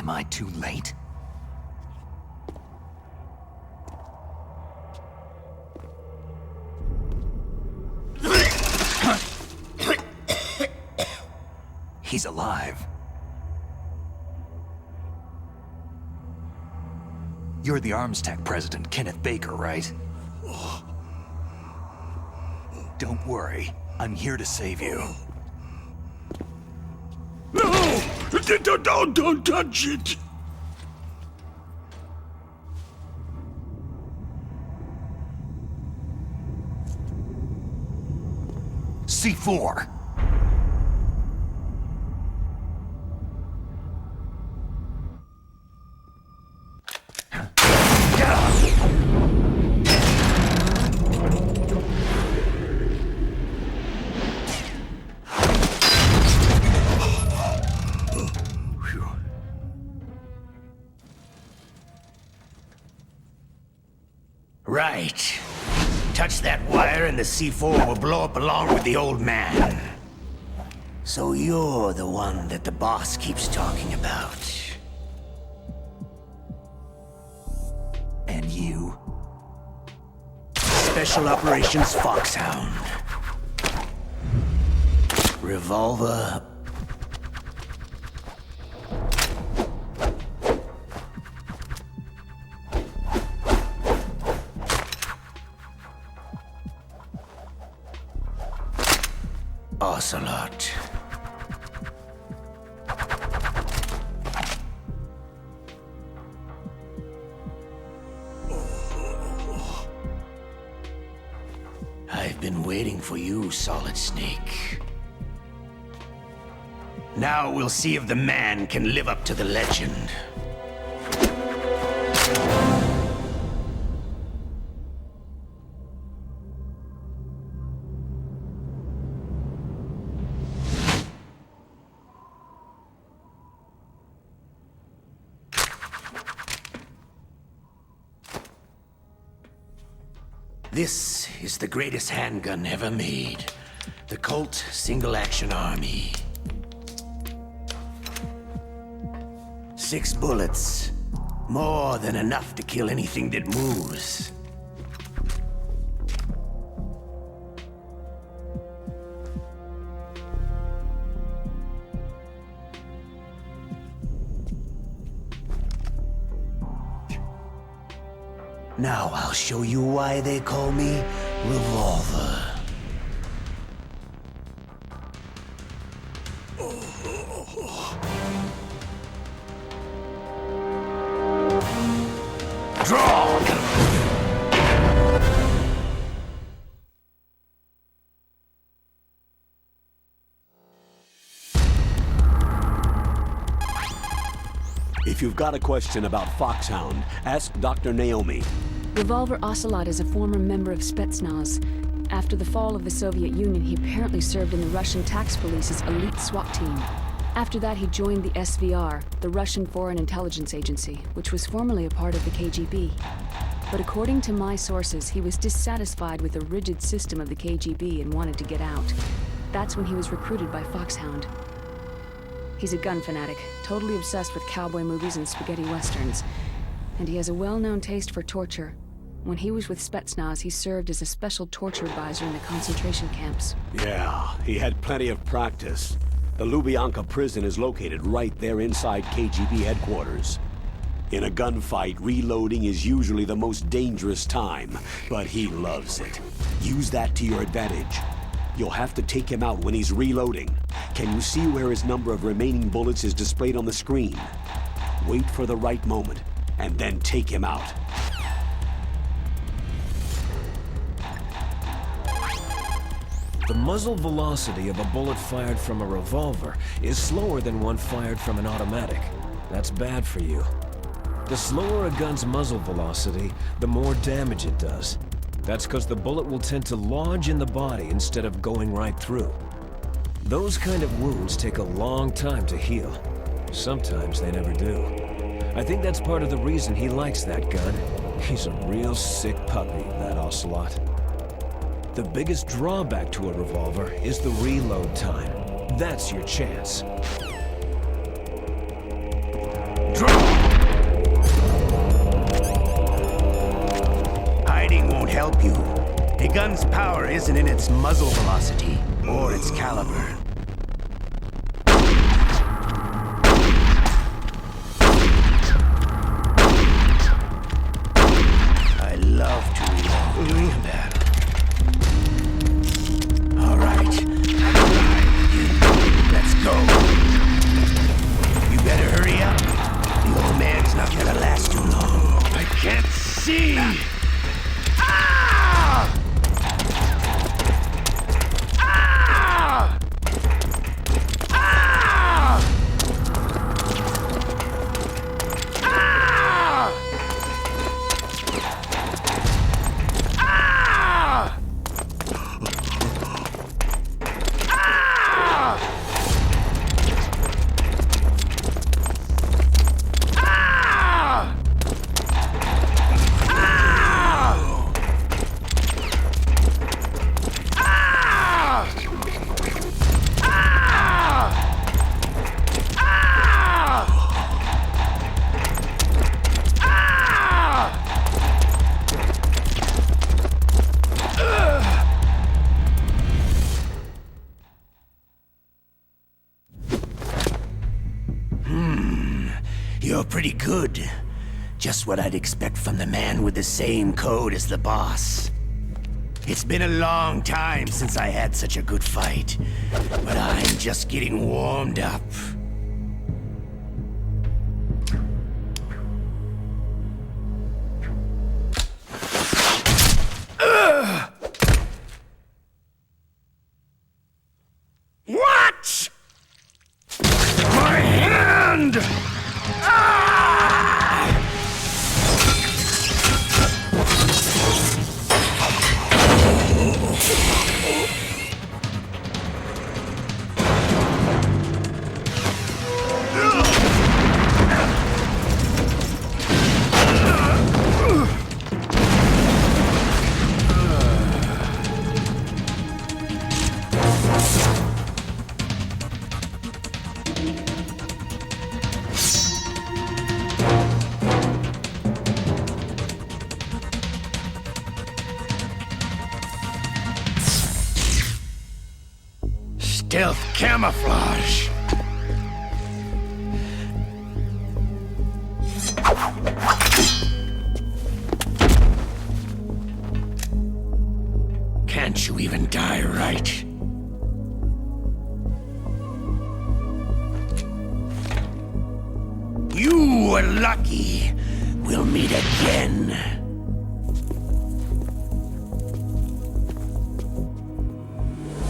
Am I too late? He's alive. You're the Arms Tech president, Kenneth Baker, right? Don't worry. I'm here to save you. No! Don't touch it! C4! Right. Touch that wire and the C4 will blow up along with the old man. So you're the one that the boss keeps talking about. And you? Special Operations Foxhound. Revolver. Ocelot. I've been waiting for you, Solid Snake. Now we'll see if the man can live up to the legend. This is the greatest handgun ever made. The Colt Single Action Army. 6 bullets. More than enough to kill anything that moves. Now I'll show you why they call me Revolver. Draw! If you've got a question about Foxhound, ask Dr. Naomi. Revolver Ocelot is a former member of Spetsnaz. After the fall of the Soviet Union, he apparently served in the Russian tax police's elite SWAT team. After that, he joined the SVR, the Russian Foreign Intelligence Agency, which was formerly a part of the KGB. But according to my sources, he was dissatisfied with the rigid system of the KGB and wanted to get out. That's when he was recruited by Foxhound. He's a gun fanatic, totally obsessed with cowboy movies and spaghetti westerns. And he has a well-known taste for torture. When he was with Spetsnaz, he served as a special torture advisor in the concentration camps. Yeah, he had plenty of practice. The Lubyanka prison is located right there inside KGB headquarters. In a gunfight, reloading is usually the most dangerous time, but he loves it. Use that to your advantage. You'll have to take him out when he's reloading. Can you see where his number of remaining bullets is displayed on the screen? Wait for the right moment, and then take him out. The muzzle velocity of a bullet fired from a revolver is slower than one fired from an automatic. That's bad for you. The slower a gun's muzzle velocity, the more damage it does. That's because the bullet will tend to lodge in the body instead of going right through. Those kind of wounds take a long time to heal. Sometimes they never do. I think that's part of the reason he likes that gun. He's a real sick puppy, that Ocelot. The biggest drawback to a revolver is the reload time. That's your chance. Hiding won't help you. A gun's power isn't in its muzzle velocity or its caliber. I love to reload during a battle. All right, let's go. You better hurry up. The old man's not gonna last too long. I can't see! You're pretty good. Just what I'd expect from the man with the same code as the boss. It's been a long time since I had such a good fight, but I'm just getting warmed up. What? My hand! Stealth camouflage. Can't you even die right? You were lucky. We'll meet again.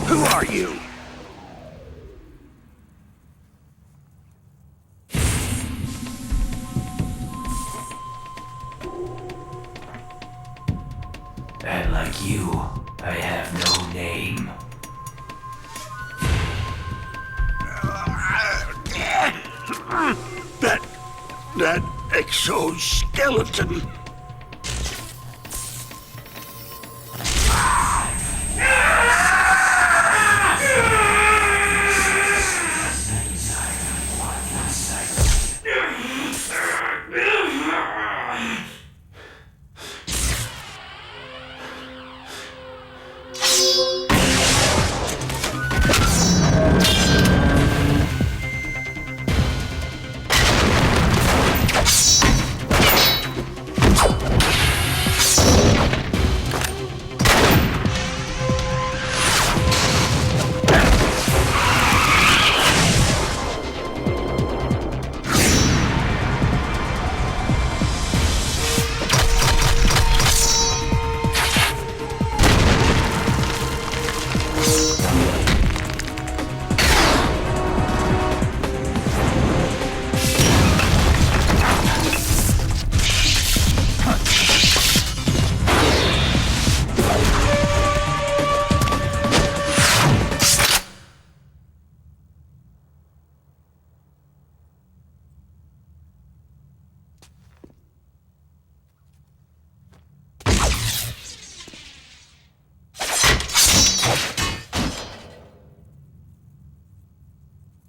Who are you? And like you, I have no name. That exoskeleton.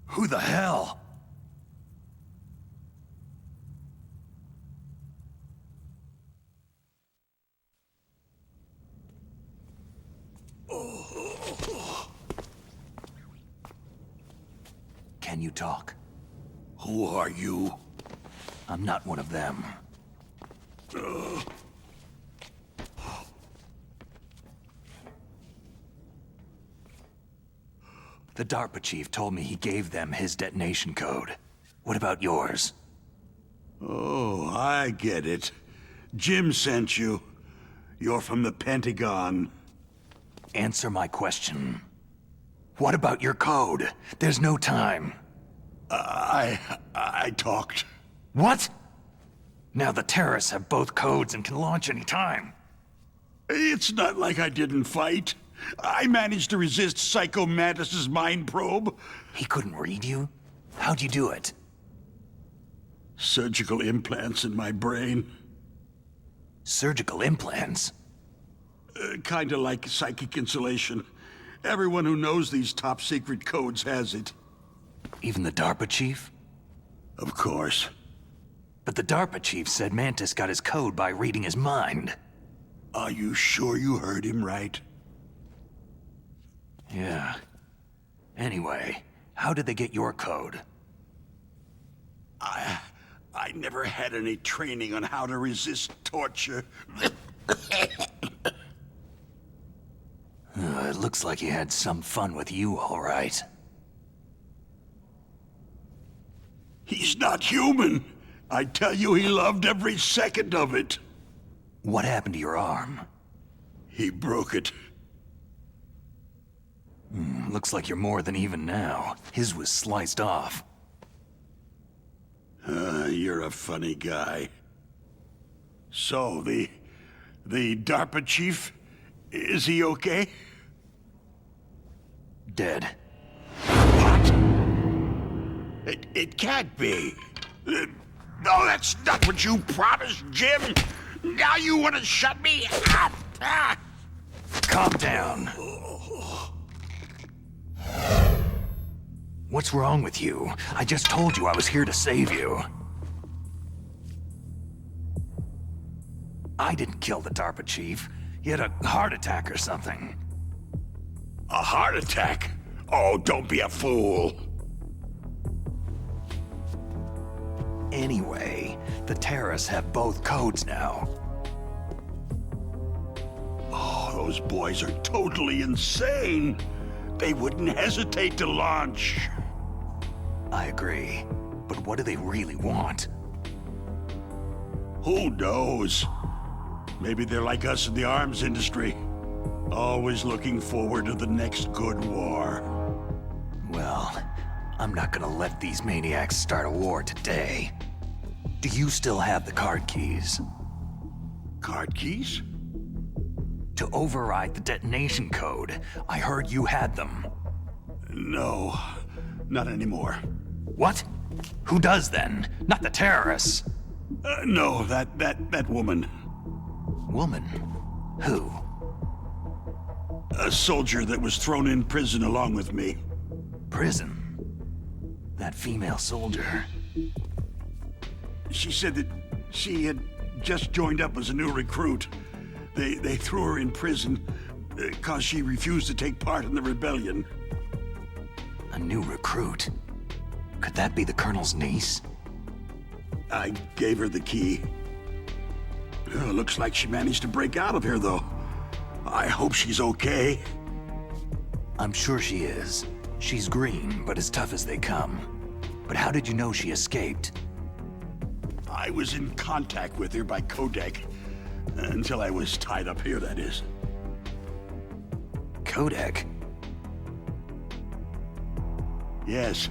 Who the hell? Can you talk? Who are you? I'm not one of them. The DARPA chief told me he gave them his detonation code. What about yours? Oh, I get it. Jim sent you. You're from the Pentagon. Answer my question. What about your code? There's no time. I talked. What? Now the terrorists have both codes and can launch any time. It's not like I didn't fight. I managed to resist Psycho Mantis's mind probe. He couldn't read you? How'd you do it? Surgical implants in my brain. Surgical implants? Kinda like psychic insulation. Everyone who knows these top-secret codes has it. Even the DARPA chief? Of course. But the DARPA chief said Mantis got his code by reading his mind. Are you sure you heard him right? Yeah. Anyway, how did they get your code? I never had any training on how to resist torture. It looks like he had some fun with you, all right. He's not human. I tell you, he loved every second of it. What happened to your arm? He broke it. Looks like you're more than even now. His was sliced off. You're a funny guy. So, the DARPA chief, is he okay? Dead. What? It can't be. No, that's not what you promised, Jim. Now you want to shut me up? Calm down. What's wrong with you? I just told you I was here to save you. I didn't kill the DARPA chief. He had a heart attack or something. A heart attack? Oh, don't be a fool. Anyway, the terrorists have both codes now. Oh, those boys are totally insane. They wouldn't hesitate to launch. I agree. But what do they really want? Who knows? Maybe they're like us in the arms industry. Always looking forward to the next good war. Well, I'm not gonna let these maniacs start a war today. Do you still have the card keys? Card keys? To override the detonation code. I heard you had them. No, not anymore. What? Who does then? Not the terrorists. No, that woman. Woman? Who? A soldier that was thrown in prison along with me. Prison? That female soldier. She said that she had just joined up as a new recruit. They threw her in prison because she refused to take part in the rebellion. A new recruit? Could that be the Colonel's niece? I gave her the key. Looks like she managed to break out of here, though. I hope she's okay. I'm sure she is. She's green, but as tough as they come. But how did you know she escaped? I was in contact with her by codec. Until I was tied up here, that is. Codec? Yes.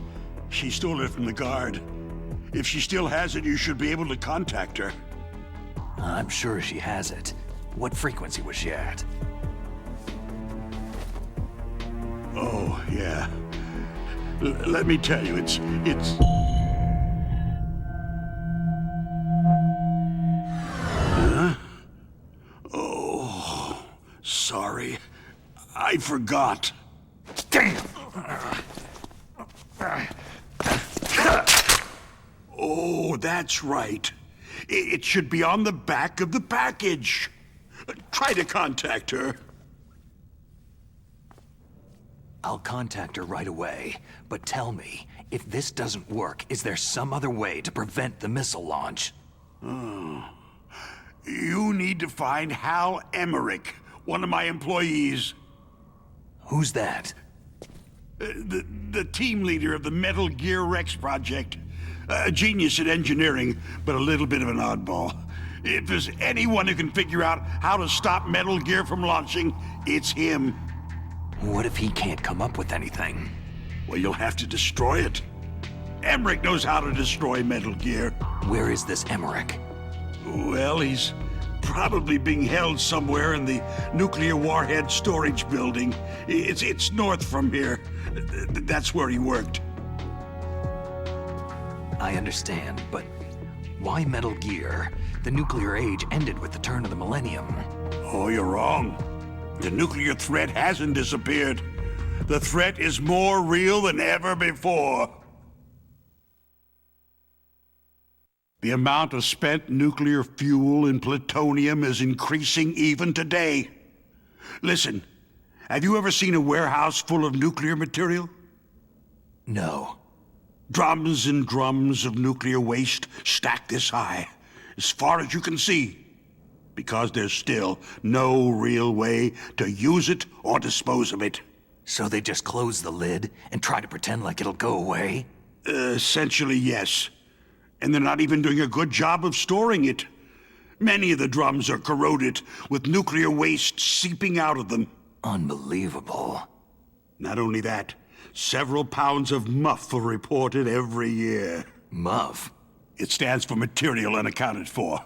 She stole it from the guard. If she still has it, you should be able to contact her. I'm sure she has it. What frequency was she at? Oh, yeah. Let me tell you, it's... Huh? Oh, sorry. I forgot. Damn! Oh, that's right. It should be on the back of the package. Try to contact her. I'll contact her right away, but tell me, if this doesn't work, is there some other way to prevent the missile launch? You need to find Hal Emmerich, one of my employees. Who's that? The team leader of the Metal Gear Rex project. A genius at engineering, but a little bit of an oddball. If there's anyone who can figure out how to stop Metal Gear from launching, it's him. What if he can't come up with anything? Well, you'll have to destroy it. Emmerich knows how to destroy Metal Gear. Where is this Emmerich? Well, he's probably being held somewhere in the nuclear warhead storage building. It's north from here. That's where he worked. I understand, but why Metal Gear? The nuclear age ended with the turn of the millennium. Oh, you're wrong. The nuclear threat hasn't disappeared. The threat is more real than ever before. The amount of spent nuclear fuel and plutonium is increasing even today. Listen, have you ever seen a warehouse full of nuclear material? No. Drums and drums of nuclear waste stacked this high, as far as you can see, because there's still no real way to use it or dispose of it. So they just close the lid and try to pretend like it'll go away? Essentially, yes. And they're not even doing a good job of storing it. Many of the drums are corroded, with nuclear waste seeping out of them. Unbelievable. Not only that, several pounds of MUF are reported every year. MUF? It stands for Material Unaccounted For.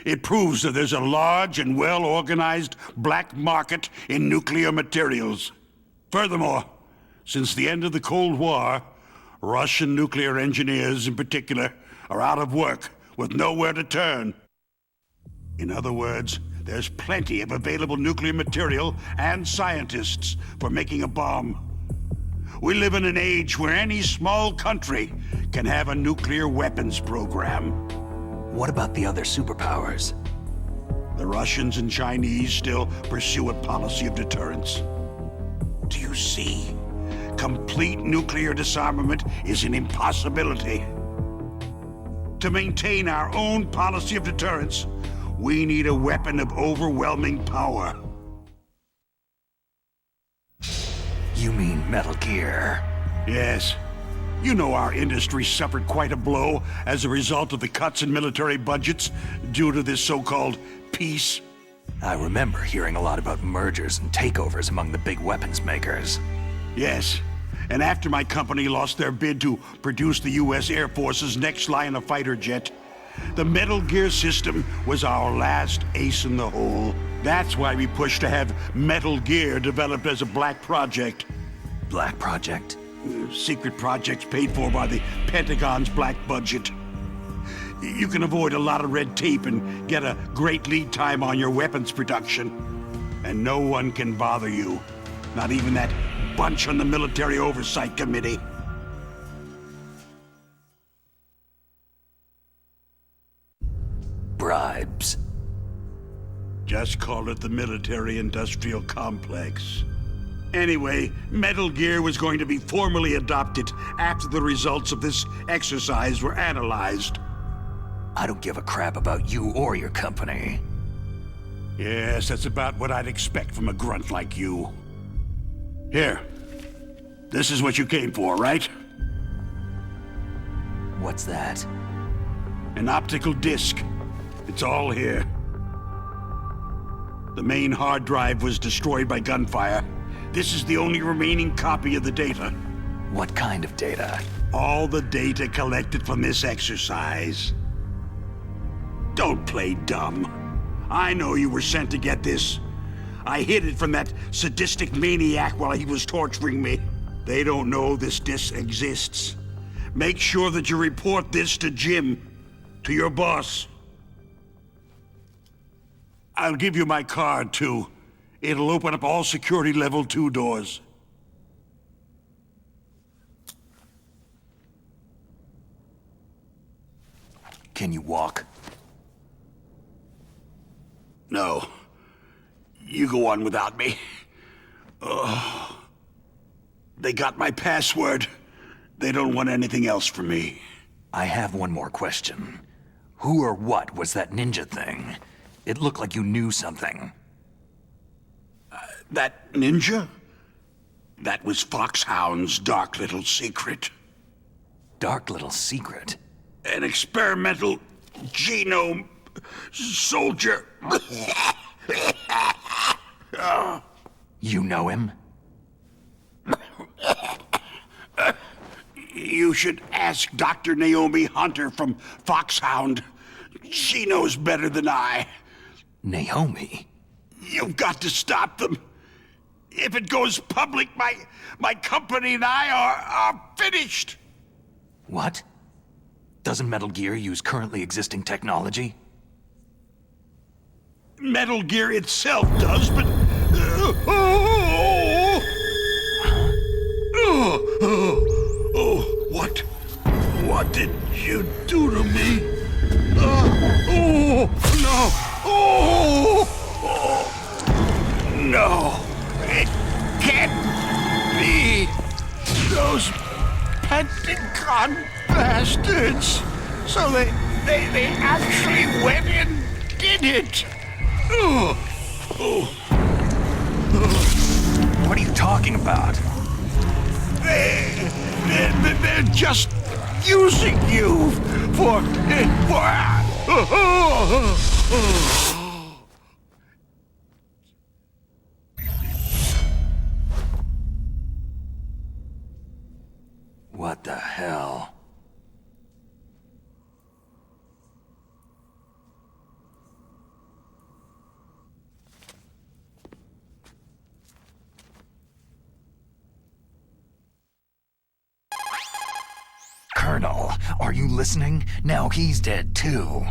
It proves that there's a large and well-organized black market in nuclear materials. Furthermore, since the end of the Cold War, Russian nuclear engineers in particular are out of work with nowhere to turn. In other words, there's plenty of available nuclear material and scientists for making a bomb. We live in an age where any small country can have a nuclear weapons program. What about the other superpowers? The Russians and Chinese still pursue a policy of deterrence. Do you see? Complete nuclear disarmament is an impossibility. To maintain our own policy of deterrence, we need a weapon of overwhelming power. You mean Metal Gear? Yes. You know our industry suffered quite a blow as a result of the cuts in military budgets due to this so-called peace. I remember hearing a lot about mergers and takeovers among the big weapons makers. Yes. And after my company lost their bid to produce the U.S. Air Force's next line of fighter jet, the Metal Gear system was our last ace in the hole. That's why we pushed to have Metal Gear developed as a black project. Black Project? Secret projects paid for by the Pentagon's black budget. You can avoid a lot of red tape and get a great lead time on your weapons production. And no one can bother you. Not even that bunch on the Military Oversight Committee. Bribes. Just call it the military-industrial complex. Anyway, Metal Gear was going to be formally adopted after the results of this exercise were analyzed. I don't give a crap about you or your company. Yes, that's about what I'd expect from a grunt like you. Here. This is what you came for, right? What's that? An optical disc. It's all here. The main hard drive was destroyed by gunfire. This is the only remaining copy of the data. What kind of data? All the data collected from this exercise. Don't play dumb. I know you were sent to get this. I hid it from that sadistic maniac while he was torturing me. They don't know this disc exists. Make sure that you report this to Jim, to your boss. I'll give you my card, too. It'll open up all security level 2 doors. Can you walk? No. You go on without me. They got my password. They don't want anything else from me. I have one more question. Who or what was that ninja thing? It looked like you knew something. That ninja? That was Foxhound's dark little secret. Dark little secret? An experimental genome soldier. You know him? You should ask Dr. Naomi Hunter from Foxhound. She knows better than I. Naomi? You've got to stop them. If it goes public, my company and I are finished. What? Doesn't Metal Gear use currently existing technology? Metal Gear itself does, but... What did you do to me? No, it can't be. Those Pentagon bastards. So they actually went and did it. What are you talking about? They're just using you for. What the hell? Colonel, are you listening? Now he's dead too.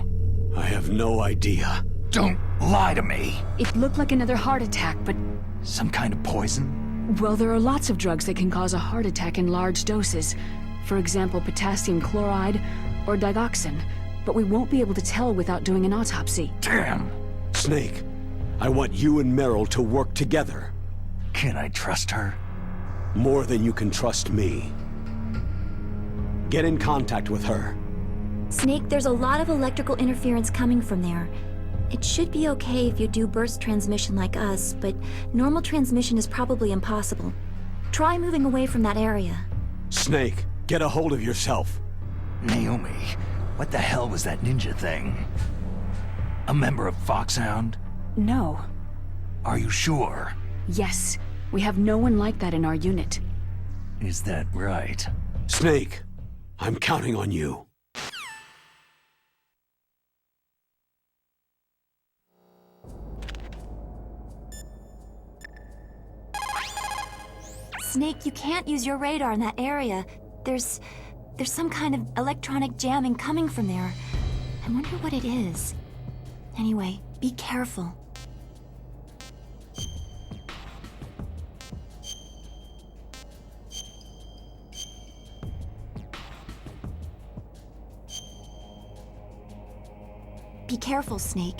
I have no idea. Don't lie to me. It looked like another heart attack, but... Some kind of poison? Well, there are lots of drugs that can cause a heart attack in large doses. For example, potassium chloride or digoxin. But we won't be able to tell without doing an autopsy. Damn. Snake, I want you and Meryl to work together. Can I trust her? More than you can trust me. Get in contact with her. Snake, there's a lot of electrical interference coming from there. It should be okay if you do burst transmission like us, but normal transmission is probably impossible. Try moving away from that area. Snake, get a hold of yourself. Naomi, what the hell was that ninja thing? A member of Foxhound? No. Are you sure? Yes. We have no one like that in our unit. Is that right? Snake, I'm counting on you. Snake, you can't use your radar in that area. There's some kind of electronic jamming coming from there. I wonder what it is. Anyway, be careful. Be careful, Snake.